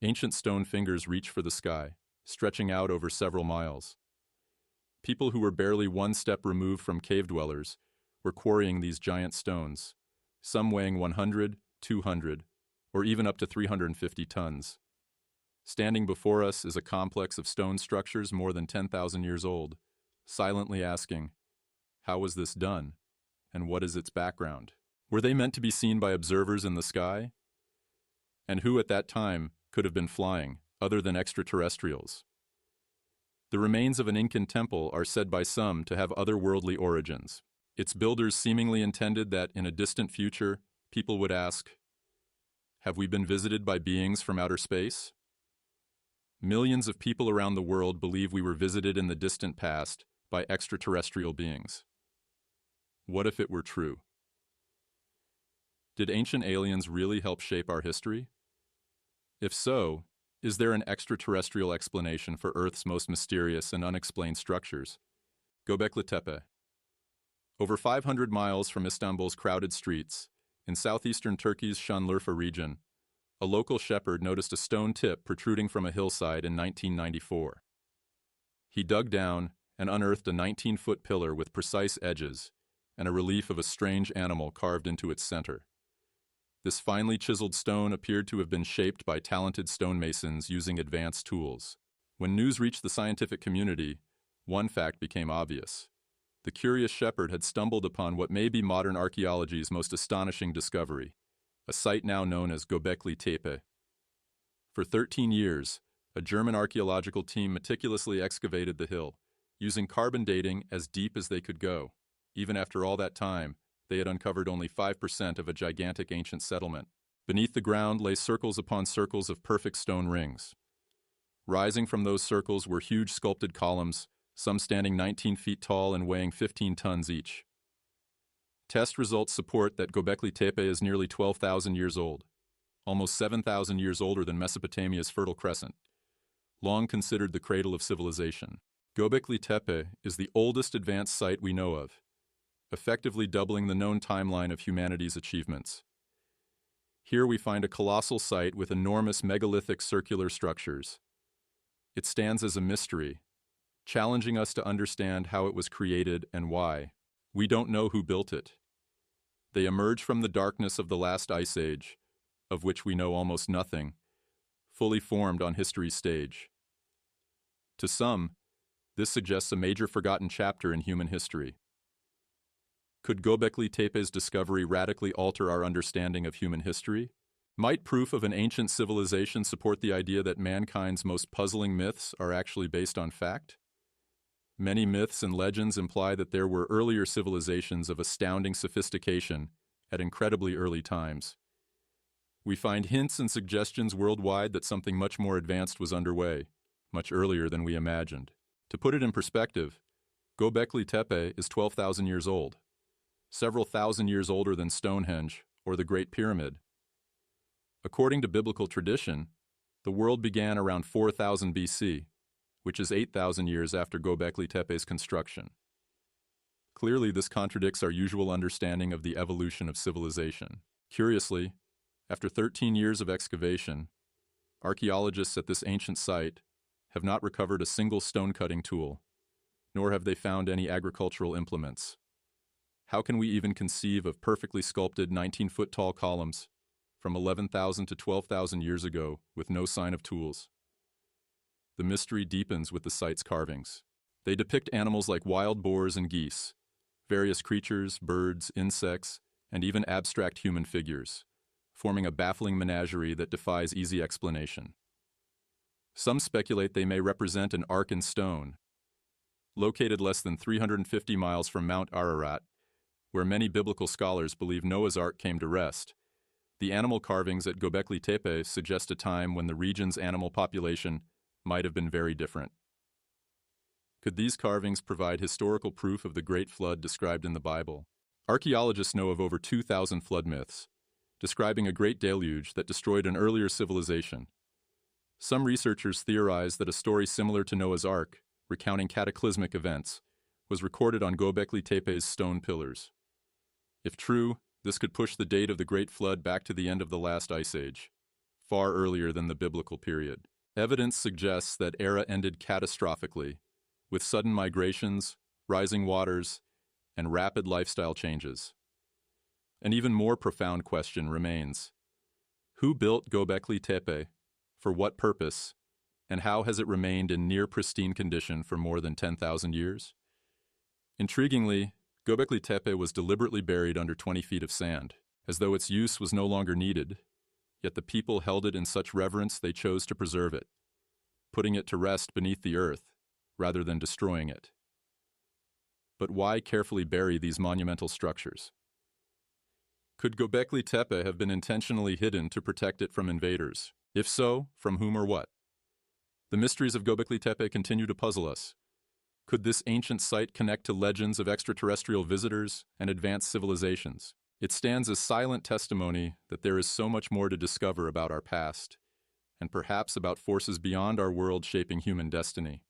Ancient stone fingers reach for the sky, stretching out over several miles. People who were barely one step removed from cave dwellers were quarrying these giant stones, some weighing 100, 200, or even up to 350 tons. Standing before us is a complex of stone structures more than 10,000 years old, silently asking, how was this done? And what is its background? Were they meant to be seen by observers in the sky? And who at that time could have been flying, other than extraterrestrials? The remains of an Incan temple are said by some to have otherworldly origins. Its builders seemingly intended that in a distant future, people would ask, have we been visited by beings from outer space? Millions of people around the world believe we were visited in the distant past by extraterrestrial beings. What if it were true? Did ancient aliens really help shape our history? If so, is there an extraterrestrial explanation for Earth's most mysterious and unexplained structures? Göbekli Tepe. Over 500 miles from Istanbul's crowded streets, in southeastern Turkey's Şanlıurfa region, a local shepherd noticed a stone tip protruding from a hillside in 1994. He dug down and unearthed a 19-foot pillar with precise edges and a relief of a strange animal carved into its center. This finely chiseled stone appeared to have been shaped by talented stonemasons using advanced tools. When news reached the scientific community, one fact became obvious. The curious shepherd had stumbled upon what may be modern archaeology's most astonishing discovery, a site now known as Göbekli Tepe. For 13 years, a German archaeological team meticulously excavated the hill, using carbon dating as deep as they could go. Even after all that time, they had uncovered only 5% of a gigantic ancient settlement. Beneath the ground lay circles upon circles of perfect stone rings. Rising from those circles were huge sculpted columns, some standing 19 feet tall and weighing 15 tons each. Test results support that Göbekli Tepe is nearly 12,000 years old, almost 7,000 years older than Mesopotamia's Fertile Crescent, long considered the cradle of civilization. Göbekli Tepe is the oldest advanced site we know of, effectively doubling the known timeline of humanity's achievements. Here we find a colossal site with enormous megalithic circular structures. It stands as a mystery, challenging us to understand how it was created and why. We don't know who built it. They emerge from the darkness of the last ice age, of which we know almost nothing, fully formed on history's stage. To some, this suggests a major forgotten chapter in human history. Could Göbekli Tepe's discovery radically alter our understanding of human history? Might proof of an ancient civilization support the idea that mankind's most puzzling myths are actually based on fact? Many myths and legends imply that there were earlier civilizations of astounding sophistication at incredibly early times. We find hints and suggestions worldwide that something much more advanced was underway, much earlier than we imagined. To put it in perspective, Göbekli Tepe is 12,000 years old, several thousand years older than Stonehenge or the Great Pyramid. According to biblical tradition, the world began around 4000 BC, which is 8,000 years after Göbekli Tepe's construction. Clearly, this contradicts our usual understanding of the evolution of civilization. Curiously, after 13 years of excavation, archaeologists at this ancient site have not recovered a single stone-cutting tool, nor have they found any agricultural implements. How can we even conceive of perfectly sculpted 19-foot-tall columns from 11,000 to 12,000 years ago with no sign of tools? The mystery deepens with the site's carvings. They depict animals like wild boars and geese, various creatures, birds, insects, and even abstract human figures, forming a baffling menagerie that defies easy explanation. Some speculate they may represent an ark in stone. Located less than 350 miles from Mount Ararat, where many biblical scholars believe Noah's Ark came to rest, the animal carvings at Göbekli Tepe suggest a time when the region's animal population might have been very different. Could these carvings provide historical proof of the Great Flood described in the Bible? Archaeologists know of over 2,000 flood myths, describing a great deluge that destroyed an earlier civilization. Some researchers theorize that a story similar to Noah's Ark, recounting cataclysmic events, was recorded on Göbekli Tepe's stone pillars. If true, this could push the date of the Great Flood back to the end of the last ice age, far earlier than the biblical period. Evidence suggests that era ended catastrophically, with sudden migrations, rising waters, and rapid lifestyle changes. An even more profound question remains. Who built Göbekli Tepe? For what purpose? And how has it remained in near pristine condition for more than 10,000 years? Intriguingly, Göbekli Tepe was deliberately buried under 20 feet of sand, as though its use was no longer needed, yet the people held it in such reverence they chose to preserve it, putting it to rest beneath the earth rather than destroying it. But why carefully bury these monumental structures? Could Göbekli Tepe have been intentionally hidden to protect it from invaders? If so, from whom or what? The mysteries of Göbekli Tepe continue to puzzle us. Could this ancient site connect to legends of extraterrestrial visitors and advanced civilizations? It stands as silent testimony that there is so much more to discover about our past, and perhaps about forces beyond our world shaping human destiny.